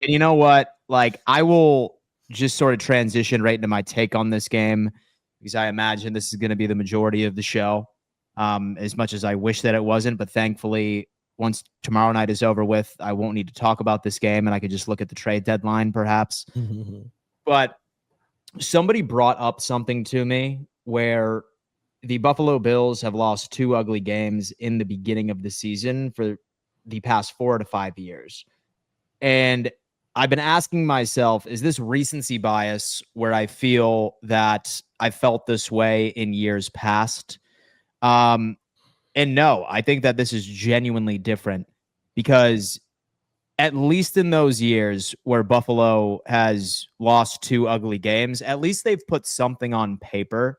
And you know what? Like, I will just sort of transition right into my take on this game because I imagine this is going to be the majority of the show. As much as I wish that it wasn't, but thankfully, once tomorrow night is over with, I won't need to talk about this game and I could just look at the trade deadline, perhaps. But somebody brought up something to me where the Buffalo Bills have lost 2 ugly games in the beginning of the season for the past 4 to 5 years. And I've been asking myself, is this recency bias where I feel that I felt this way in years past? Um, and no, I think that this is genuinely different because at least in those years where Buffalo has lost 2 ugly games, at least they've put something on paper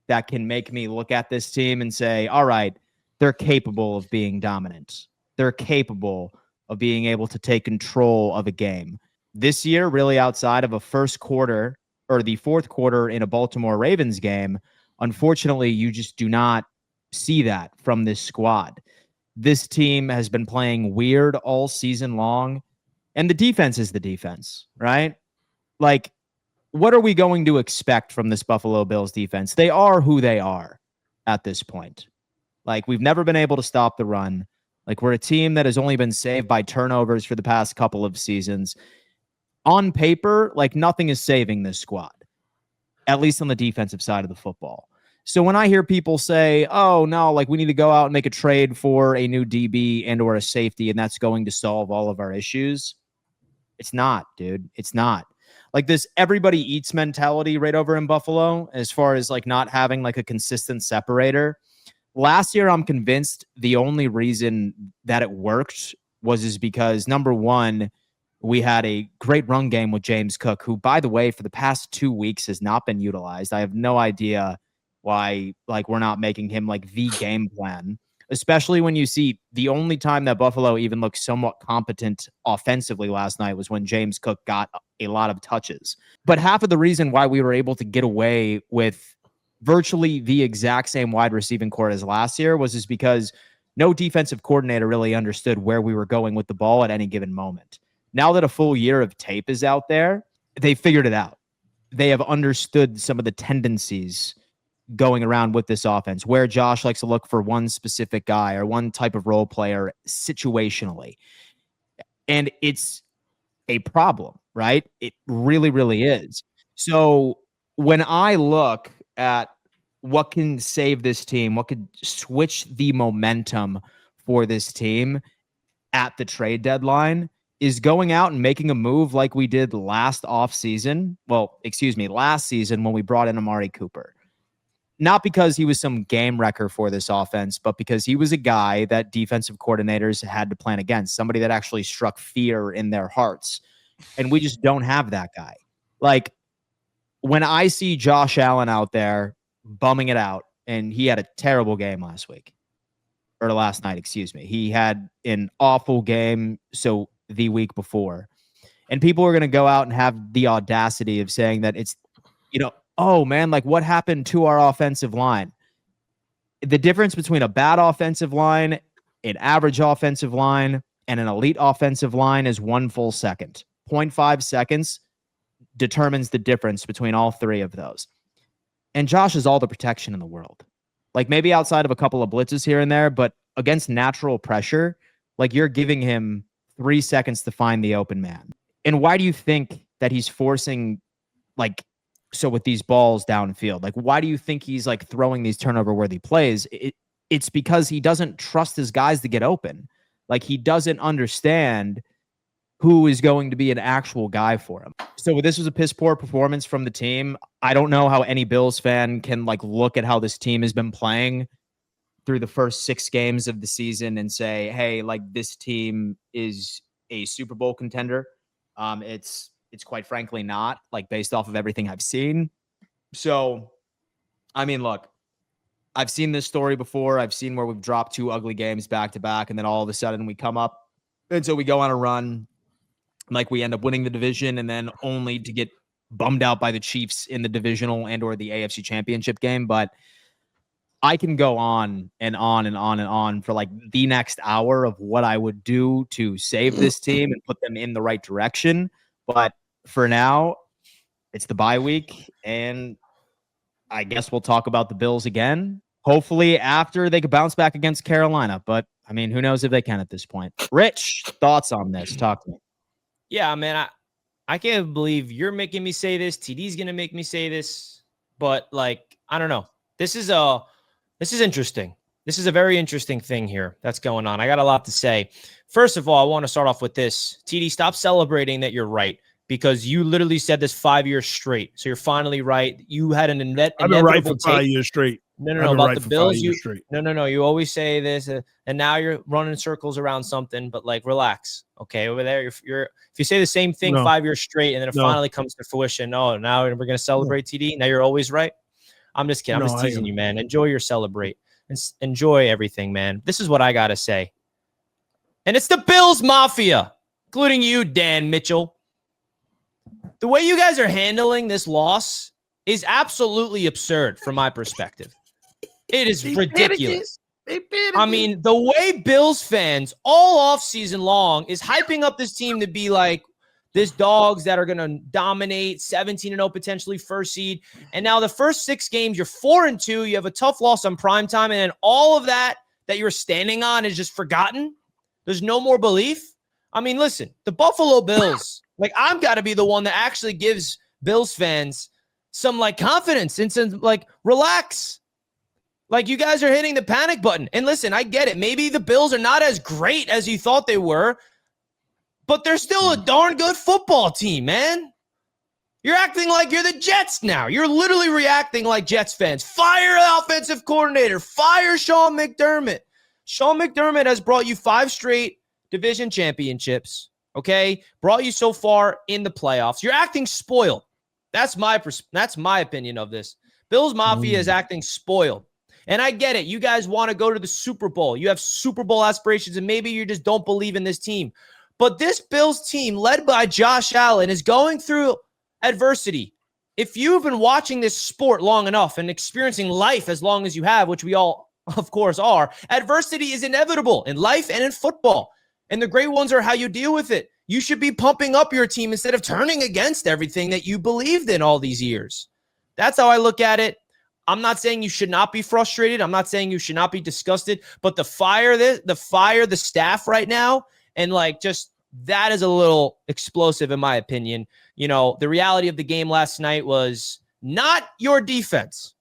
that can make me look at this team and say, all right, they're capable of being dominant. They're capable of being able to take control of a game. This year, really outside of a first quarter or the fourth quarter in a Baltimore Ravens game, unfortunately, you just do not see that from this squad. This team has been playing weird all season long, and the defense is the defense, right? Like, what are we going to expect from this Buffalo Bills defense? They are who they are at this point. Like, we've never been able to stop the run. Like, we're a team that has only been saved by turnovers for the past couple of seasons. On paper, like, nothing is saving this squad, at least on the defensive side of the football. So when I hear people say, oh, no, like, we need to go out and make a trade for a new DB and or a safety, and that's going to solve all of our issues, it's not, dude. It's not. Like, this everybody eats mentality right over in Buffalo, as far as like not having like a consistent separator. Last year, I'm convinced the only reason that it worked is because, number one, we had a great run game with James Cook, who, by the way, for the past 2 weeks has not been utilized. I have no idea why, like, we're not making him like the game plan, especially when you see the only time that Buffalo even looked somewhat competent offensively last night was when James Cook got a lot of touches. But half of the reason why we were able to get away with virtually the exact same wide receiving core as last year was because no defensive coordinator really understood where we were going with the ball at any given moment. Now that a full year of tape is out there, they figured it out. They have understood some of the tendencies going around with this offense, where Josh likes to look for one specific guy or one type of role player situationally. And it's a problem, right? It really, really is. So when I look at what can save this team, what could switch the momentum for this team at the trade deadline, is going out and making a move like we did last offseason. Well, excuse me, last season when we brought in Amari Cooper. Not because he was some game wrecker for this offense, but because he was a guy that defensive coordinators had to plan against, somebody that actually struck fear in their hearts. And we just don't have that guy. Like, when I see Josh Allen out there bumming it out, and he had a terrible game last week, or last night, excuse me. He had an awful game, so the week before. And people are going to go out and have the audacity of saying that it's, oh man, like, what happened to our offensive line? The difference between a bad offensive line, an average offensive line, and an elite offensive line is 1 full second. 0.5 seconds determines the difference between all three of those. And Josh is all the protection in the world. Like, maybe outside of a couple of blitzes here and there, but against natural pressure, like, you're giving him 3 seconds to find the open man. And why do you think that he's forcing, like, so with these balls downfield, like, why do you think he's like throwing these turnover worthy plays? It's because he doesn't trust his guys to get open. Like, he doesn't understand who is going to be an actual guy for him. So this was a piss poor performance from the team. I don't know how any Bills fan can like look at how this team has been playing through the first 6 games of the season and say, hey, like, this team is a Super Bowl contender. It's quite frankly not, like, based off of everything I've seen. So, I mean, look, I've seen this story before. I've seen where we've dropped 2 ugly games back to back, and then all of a sudden we come up, and so we go on a run, like, we end up winning the division, and then only to get bummed out by the Chiefs in the divisional and or the AFC Championship game. But I can go on and on and on and on for like the next hour of what I would do to save this team and put them in the right direction. But for now, it's the bye week, and I guess we'll talk about the Bills again. Hopefully after they could bounce back against Carolina. But, I mean, who knows if they can at this point. Rich, thoughts on this? Talk to me. Yeah, man, I can't believe you're making me say this. TD's going to make me say this. But, like, I don't know. This is interesting. This is a very interesting thing here that's going on. I got a lot to say. First of all, I want to start off with this. TD, stop celebrating that you're right, because you literally said this 5 years straight. So you're finally right. You had an I've been right for 5 years straight. No, about the Bills. No. You always say this, and now you're running circles around something. But like, relax, okay? Over there, you're if you say the same thing 5 years straight, and then it finally comes to fruition. Oh, now we're gonna celebrate TD. Now you're always right. I'm just kidding. I'm just teasing you, man. Enjoy your celebrate and enjoy everything, man. This is what I gotta say, and it's the Bills Mafia, including you, Dan Mitchell. The way you guys are handling this loss is absolutely absurd from my perspective. It is ridiculous. I mean, the way Bills fans all offseason long is hyping up this team to be like this dogs that are going to dominate 17-0, potentially first seed. And now the first 6 games, you're 4-2. You have a tough loss on primetime. And then all of that you're standing on is just forgotten. There's no more belief. I mean, listen, the Buffalo Bills, like, I'm got to be the one that actually gives Bills fans some like confidence and some like relax. Like, you guys are hitting the panic button. And listen, I get it. Maybe the Bills are not as great as you thought they were, but they're still a darn good football team, man. You're acting like you're the Jets now. You're literally reacting like Jets fans. Fire the offensive coordinator. Fire Sean McDermott. Sean McDermott has brought you 5 straight division championships, okay? Brought you so far in the playoffs. You're acting spoiled. That's my opinion of this. Bills Mafia is acting spoiled. And I get it. You guys want to go to the Super Bowl. You have Super Bowl aspirations, and maybe you just don't believe in this team. But this Bills team, led by Josh Allen, is going through adversity. If you've been watching this sport long enough and experiencing life as long as you have, which we all, of course, are, adversity is inevitable in life and in football. And the great ones are how you deal with it. You should be pumping up your team instead of turning against everything that you believed in all these years. That's how I look at it. I'm not saying you should not be frustrated. I'm not saying you should not be disgusted, but the staff right now, and like, just that is a little explosive in my opinion. You know, the reality of the game last night was not your defense.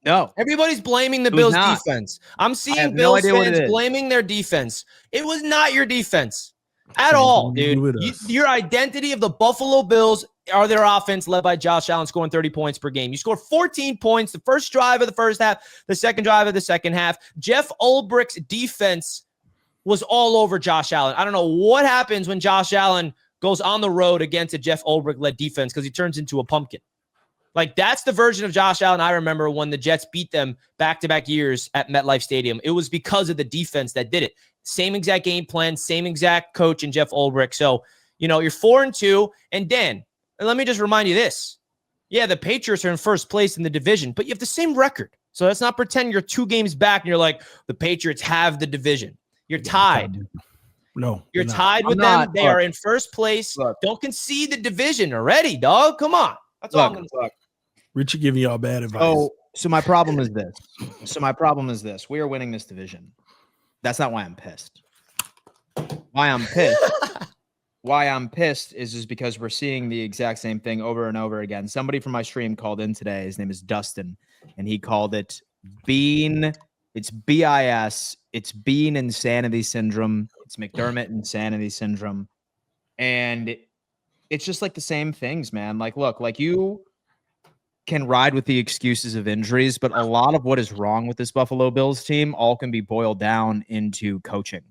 No. Everybody's blaming the Bills defense. I'm seeing Bills fans blaming their defense. It was not your defense at all, dude. Your identity of the Buffalo Bills are their offense, led by Josh Allen, scoring 30 points per game. You scored 14 points the first drive of the first half, the second drive of the second half. Jeff Ulbricht's defense was all over Josh Allen. I don't know what happens when Josh Allen goes on the road against a Jeff Ulbricht-led defense, because he turns into a pumpkin. Like, that's the version of Josh Allen I remember when the Jets beat them back-to-back years at MetLife Stadium. It was because of the defense that did it. Same exact game plan, same exact coach in Jeff Ulbricht. So, you know, you're 4-2. And Dan, let me just remind you this. Yeah, the Patriots are in first place in the division, but you have the same record. So let's not pretend you're 2 games back and you're like, the Patriots have the division. You're tied. No, you're tied with them. They are in first place. Don't concede the division already, dog. Come on. That's all I'm going to say. Richie giving y'all bad advice. So my problem is this. We are winning this division. That's not why I'm pissed. Why I'm pissed is because we're seeing the exact same thing over and over again. Somebody from my stream called in today. His name is Dustin, and he called it it's BIS. It's Bean Insanity Syndrome. It's McDermott Insanity Syndrome. And it's just like the same things, man. Like, look, like, you can ride with the excuses of injuries, but a lot of what is wrong with this Buffalo Bills team all can be boiled down into coaching,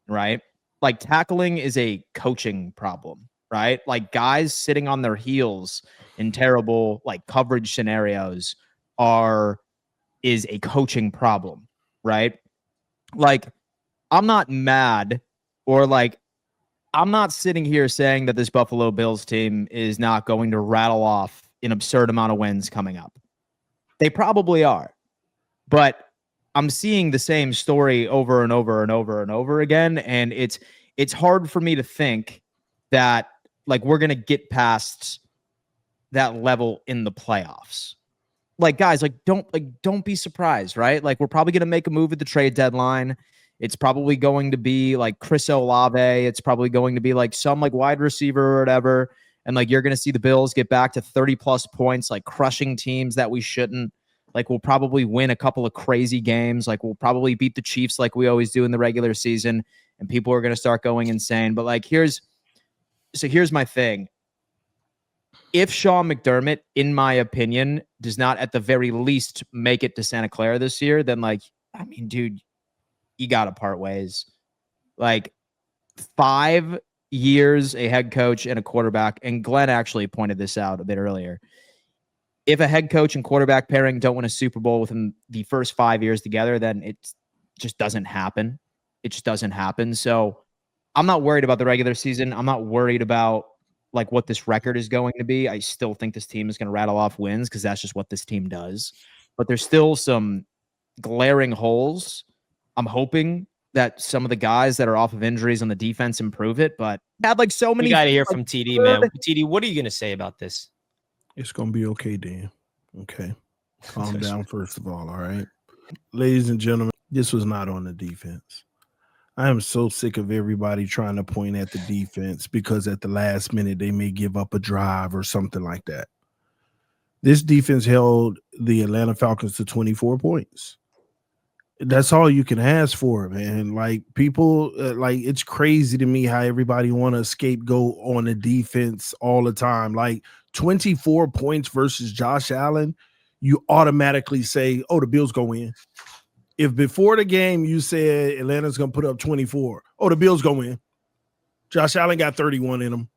right? Like, tackling is a coaching problem, right? Like, guys sitting on their heels in terrible, like, coverage scenarios is a coaching problem, right? Like, I'm not mad, or like, I'm not sitting here saying that this Buffalo Bills team is not going to rattle off an absurd amount of wins coming up. They probably are. But I'm seeing the same story over and over and over and over again. And it's hard for me to think that like we're going to get past that level in the playoffs. Like, guys, don't be surprised, right? Like, we're probably going to make a move at the trade deadline. It's probably going to be like Chris Olave. It's probably going to be like some like wide receiver or whatever. And like, you're going to see the Bills get back to 30 plus points, like crushing teams that we shouldn't. Like, we'll probably win a couple of crazy games. Like, we'll probably beat the Chiefs like we always do in the regular season. And people are going to start going insane. But like, here's my thing. If Sean McDermott, in my opinion, does not at the very least make it to Santa Clara this year, then like, I mean, dude, you got to part ways. Like 5 years, a head coach and a quarterback. And Glenn actually pointed this out a bit earlier. If a head coach and quarterback pairing don't win a Super Bowl within the first 5 years together, then it just doesn't happen. It just doesn't happen. So I'm not worried about the regular season. I'm not worried about like what this record is going to be. I still think this team is going to rattle off wins because that's just what this team does. But there's still some glaring holes. I'm hoping that some of the guys that are off of injuries on the defense improve it, but had like so many. We got to hear from TD, man. TD, what are you going to say about this? It's going to be okay, Dan. Okay. Calm down, first of all right? Ladies and gentlemen, this was not on the defense. I am so sick of everybody trying to point at the defense because at the last minute they may give up a drive or something like that. This defense held the Atlanta Falcons to 24 points. That's all you can ask for, man. Like people, like it's crazy to me how everybody want to scapegoat on the defense all the time. Like 24 points versus Josh Allen, you automatically say, oh, the Bills go win. If before the game you said Atlanta's going to put up 24, oh, the Bills go win. Josh Allen got 31 in them.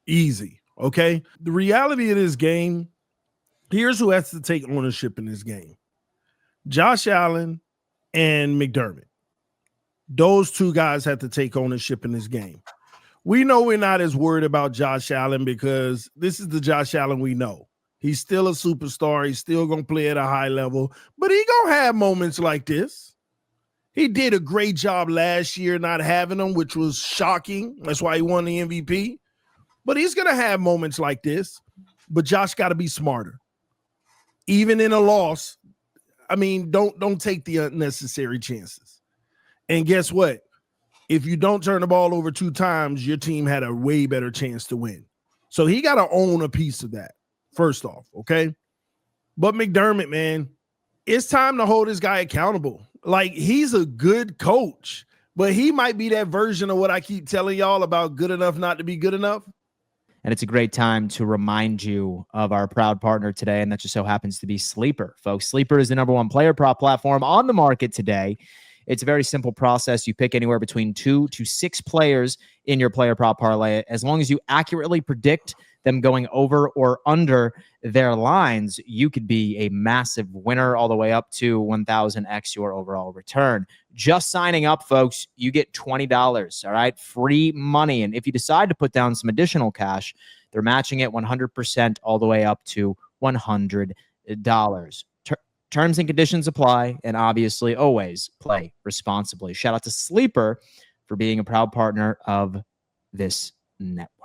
Easy, okay? The reality of this game, here's who has to take ownership in this game. Josh Allen and McDermott. Those two guys have to take ownership in this game. We know we're not as worried about Josh Allen because this is the Josh Allen we know. He's still a superstar. He's still going to play at a high level, but he going to have moments like this. He did a great job last year not having them, which was shocking. That's why he won the MVP. But he's going to have moments like this. But Josh got to be smarter. Even in a loss, I mean, don't take the unnecessary chances. And guess what? If you don't turn the ball over 2 times, your team had a way better chance to win. So he got to own a piece of that. First off, okay? But McDermott, man, it's time to hold this guy accountable. Like, he's a good coach, but he might be that version of what I keep telling y'all about good enough not to be good enough. And it's a great time to remind you of our proud partner today, and that just so happens to be Sleeper. Folks, Sleeper is the #1 player prop platform on the market today. It's a very simple process. You pick anywhere between 2 to 6 players in your player prop parlay. As long as you accurately predict them going over or under their lines, you could be a massive winner all the way up to 1,000x your overall return. Just signing up, folks, you get $20, all right? Free money. And if you decide to put down some additional cash, they're matching it 100% all the way up to $100. Terms and conditions apply, and obviously always play responsibly. Shout out to Sleeper for being a proud partner of this network.